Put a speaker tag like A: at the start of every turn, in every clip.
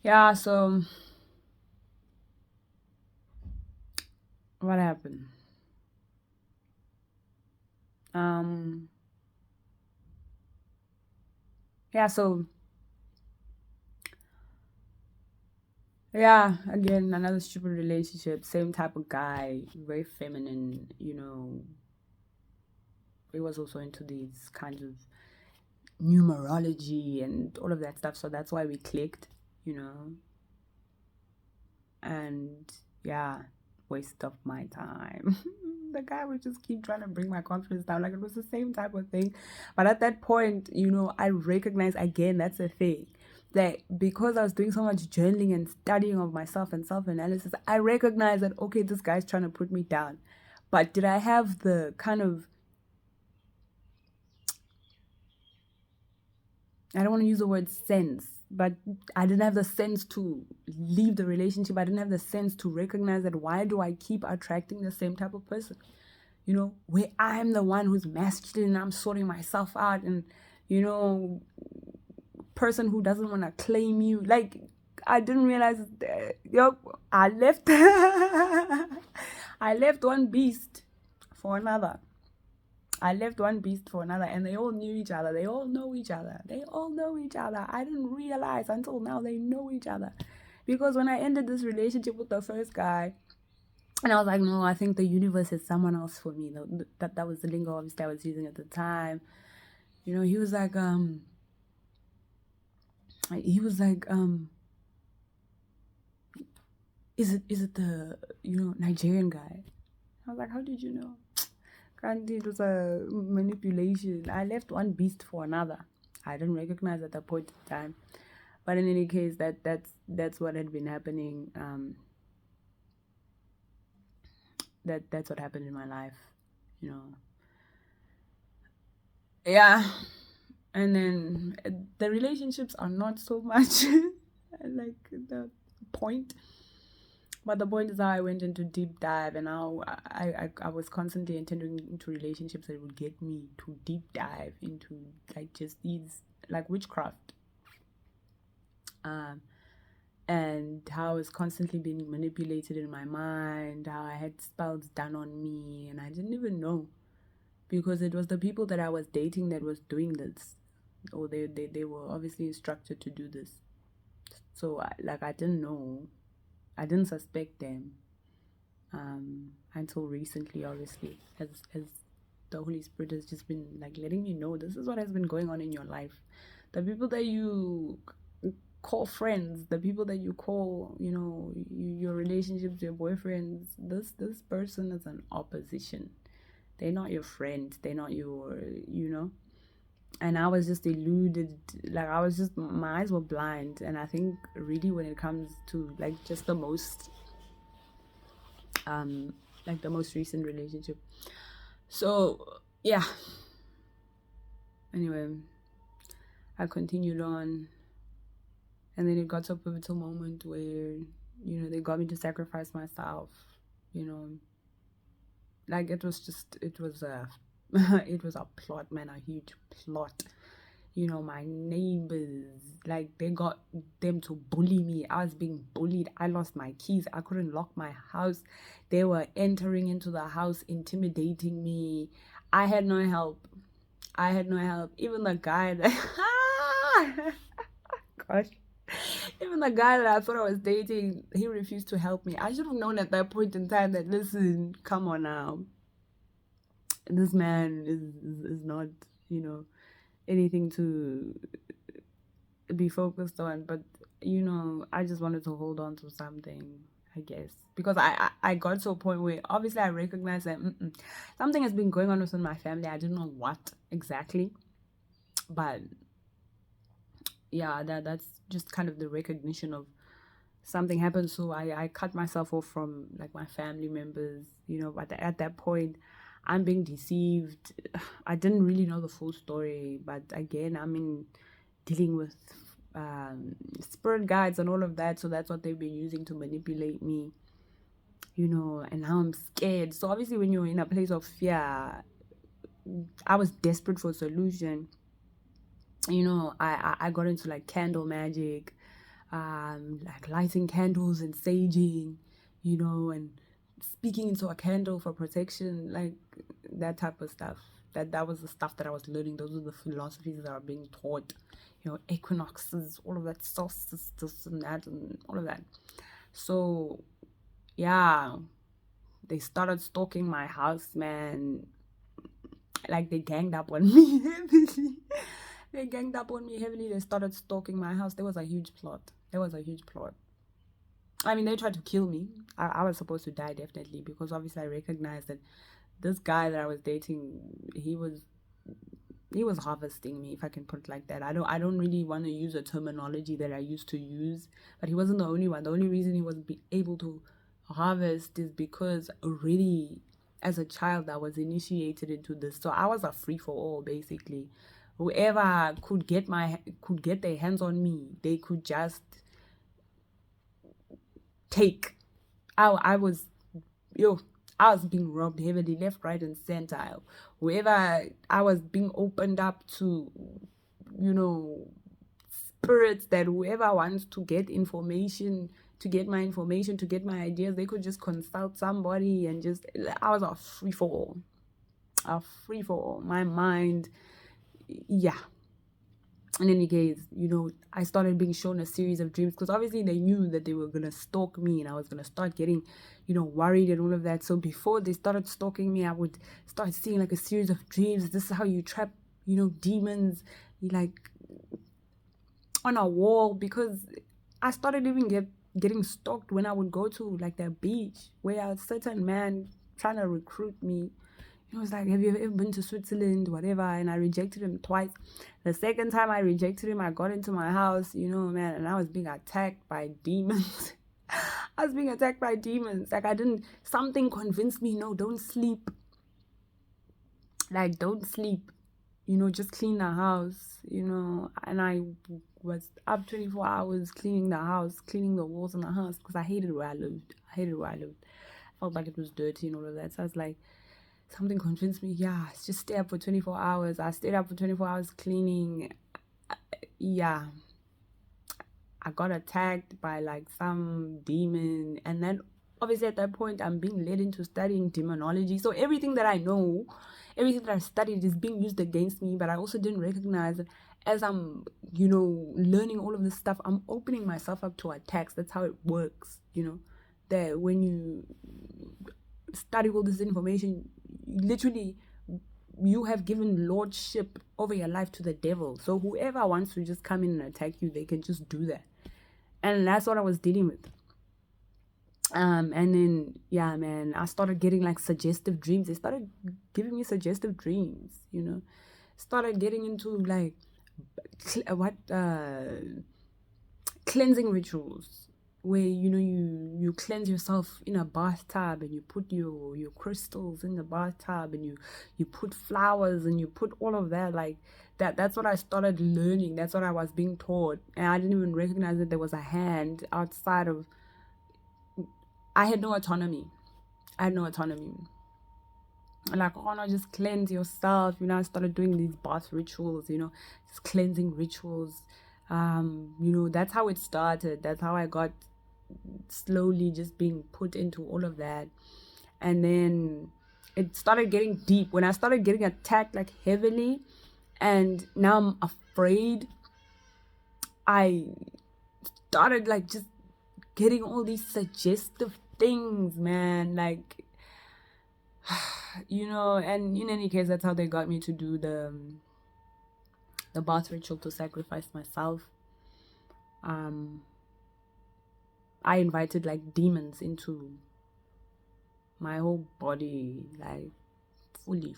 A: Yeah, so what happened? Um, yeah, so yeah, again, another stupid relationship, same type of guy, very feminine, he was also into these kinds of numerology and all of that stuff, so that's why we clicked, you know, and yeah, waste of my time. The guy would just keep trying to bring my confidence down, like it was the same type of thing. But at that point, I recognize again, that's the thing, that because I was doing so much journaling and studying of myself and self-analysis, I recognize that, okay, this guy's trying to put me down. But did I have the kind of, I don't want to use the word sense, but I didn't have the sense to leave the relationship. I didn't have the sense to recognize that, why do I keep attracting the same type of person? Where I'm the one who's masculine and I'm sorting myself out, and, you know, person who doesn't want to claim you. Like, I didn't realize, I left, I left one beast for another. I left one beast for another, and they all knew each other. They all know each other. They all know each other. I didn't realize until now they know each other. Because when I ended this relationship with the first guy, and I was like, no, I think the universe is someone else for me. That was the lingo obviously I was using at the time. He was like, he was like, is it the Nigerian guy? I was like, how did you know? Granted, it was a manipulation. I left one beast for another. I didn't recognize at that point in time. But in any case, that's what had been happening. That's what happened in my life. You know. Yeah. And then the relationships are not so much like the point. But the point is how I went into deep dive, and how I was constantly entering into relationships that would get me to deep dive into, like, just these, like, witchcraft. Um, and how I was constantly being manipulated in my mind, how I had spells done on me, and I didn't even know, because it was the people that I was dating that was doing this, or they were obviously instructed to do this. So I didn't know, I didn't suspect them, until recently, obviously, as the Holy Spirit has just been, like, letting me know this is what has been going on in your life. The people that you call friends, the people that you call, your relationships, your boyfriends, this person is an opposition. They're not your friend. They're not your, And I was just eluded. Like, I was just, my eyes were blind. And I think really when it comes to, like, just the most, like, the most recent relationship. So, yeah. Anyway, I continued on. And then it got to a pivotal moment where, they got me to sacrifice myself, you know. Like, it was a, it was a plot, man, a huge plot. My neighbors, like, they got them to bully me. I was being bullied. I lost my keys. I couldn't lock my house. They were entering into the house, intimidating me. I had no help. I had no help. Even the guy that, gosh, even the guy that I thought I was dating, he refused to help me. I should have known at that point in time that, listen, come on now. This man is not, anything to be focused on. But, I just wanted to hold on to something, I guess. Because I got to a point where obviously I recognized that something has been going on within my family. I didn't know what exactly. But yeah, that's just kind of the recognition of something happened. So I cut myself off from, like, my family members, but at that point I'm being deceived. I didn't really know the full story, but again, I mean, dealing with spirit guides and all of that, so that's what they've been using to manipulate me, and now I'm scared. So obviously when you're in a place of fear, I was desperate for a solution. I got into, like, candle magic. like lighting candles and saging, you know, and speaking into a candle for protection, like that type of stuff. That was the stuff that I was learning. Those were the philosophies that are being taught, you know, equinoxes, all of that, solstice, this and that, and all of that. So yeah, they started stalking my house, man. Like they ganged up on me heavily. They ganged up on me heavily. They started stalking my house. There was a huge plot. There was a huge plot. I mean, they tried to kill me. I was supposed to die definitely, because obviously I recognized that this guy that I was dating, he was harvesting me, if I can put it like that. I don't really want to use a terminology that I used to use, but he wasn't the only one. The only reason he was able to harvest is because already as a child I was initiated into this. So I was a free for all basically. Whoever could get their hands on me, they could just take. I was being robbed heavily, left, right, and center. Wherever I was being opened up to, you know, spirits that whoever wants to get information, to get my information, to get my ideas, they could just consult somebody and just, I was a free for all. A free for all. My mind, yeah. In any case, you know, I started being shown a series of dreams because obviously they knew that they were going to stalk me and I was going to start getting, you know, worried and all of that. So before they started stalking me, I would start seeing like a series of dreams. This is how you trap, you know, demons, like on a wall, because I started even getting stalked when I would go to like the beach where a certain man trying to recruit me. He was like, have you ever been to Switzerland, whatever? And I rejected him twice. The second time I rejected him, I got into my house, you know, man, and I was being attacked by demons. I was being attacked by demons. Like something convinced me, no, don't sleep. Like, don't sleep. You know, just clean the house, you know. And I was up 24 hours cleaning the house, cleaning the walls in the house, because I hated where I lived. I felt like it was dirty and all of that. So I was like, something convinced me, yeah, just stay up for 24 hours. I stayed up for 24 hours cleaning. Yeah. I got attacked by like some demon. And then obviously at that point, I'm being led into studying demonology. So everything that I know, everything that I studied is being used against me. But I also didn't recognize that as I'm, you know, learning all of this stuff, I'm opening myself up to attacks. That's how it works, you know, that when you study all this information, literally you have given lordship over your life to the devil. So whoever wants to just come in and attack you, they can just do that. And that's what I was dealing with. And then yeah, man, I started getting like suggestive dreams. They started giving me suggestive dreams, you know. Started getting into like cleansing rituals, where, you know, you cleanse yourself in a bathtub and you put your crystals in the bathtub and you put flowers and you put all of that. Like that's what I started learning. That's what I was being taught, and I didn't even recognize that there was a hand outside of. I had no autonomy. Like, oh no, just cleanse yourself, you know. I started doing these bath rituals, you know, just cleansing rituals. You know, that's how it started. That's how I got slowly just being put into all of that. And then it started getting deep when I started getting attacked like heavily, and now I'm afraid. I started like just getting all these suggestive things, man, like you know. And in any case, that's how they got me to do the bath ritual to sacrifice myself. I invited like demons into my whole body, like fully.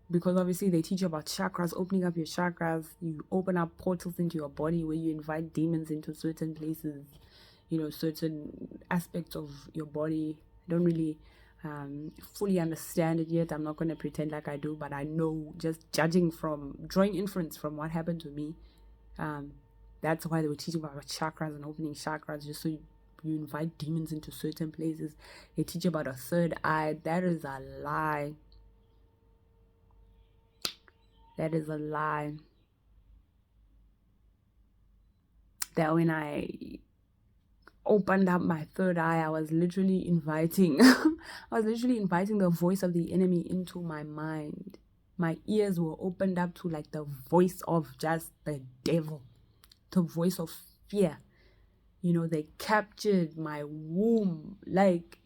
A: Because obviously they teach you about chakras, opening up your chakras. You open up portals into your body where you invite demons into certain places, you know, certain aspects of your body. I don't really fully understand it yet. I'm not going to pretend like I do, but I know, just drawing inference from what happened to me. That's why they were teaching about chakras and opening chakras, just so you invite demons into certain places. They teach about a third eye. That is a lie. That is a lie. that when I opened up my third eye, I was literally inviting the voice of the enemy into my mind. My ears were opened up to like the voice of just the devil, the voice of fear. You know, they captured my womb. Like,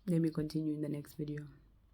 A: let me continue in the next video.